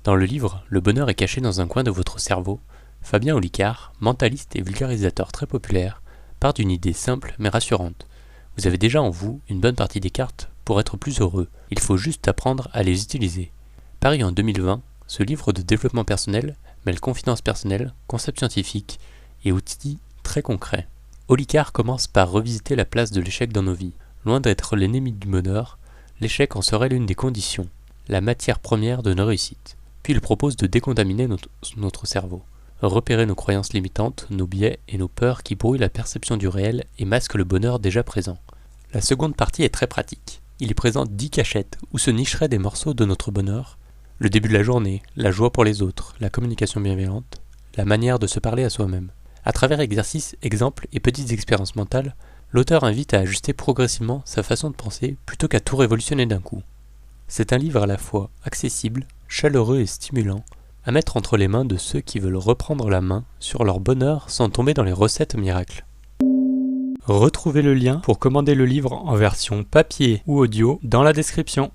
Dans le livre « Le bonheur est caché dans un coin de votre cerveau », Fabien Olicard, mentaliste et vulgarisateur très populaire, part d'une idée simple mais rassurante. Vous avez déjà en vous une bonne partie des cartes pour être plus heureux, il faut juste apprendre à les utiliser. Paru en 2020, ce livre de développement personnel mêle confidence personnelle, concept scientifique et outils très concrets. Olicard commence par revisiter la place de l'échec dans nos vies. Loin d'être l'ennemi du bonheur, l'échec en serait l'une des conditions, la matière première de nos réussites. Puis il propose de décontaminer notre cerveau, repérer nos croyances limitantes, nos biais et nos peurs qui brouillent la perception du réel et masquent le bonheur déjà présent. La seconde partie est très pratique. Il y présente 10 cachettes où se nicheraient des morceaux de notre bonheur, le début de la journée, la joie pour les autres, la communication bienveillante, la manière de se parler à soi-même. À travers exercices, exemples et petites expériences mentales, l'auteur invite à ajuster progressivement sa façon de penser plutôt qu'à tout révolutionner d'un coup. C'est un livre à la fois accessible, chaleureux et stimulant, à mettre entre les mains de ceux qui veulent reprendre la main sur leur bonheur sans tomber dans les recettes miracles. Retrouvez le lien pour commander le livre en version papier ou audio dans la description.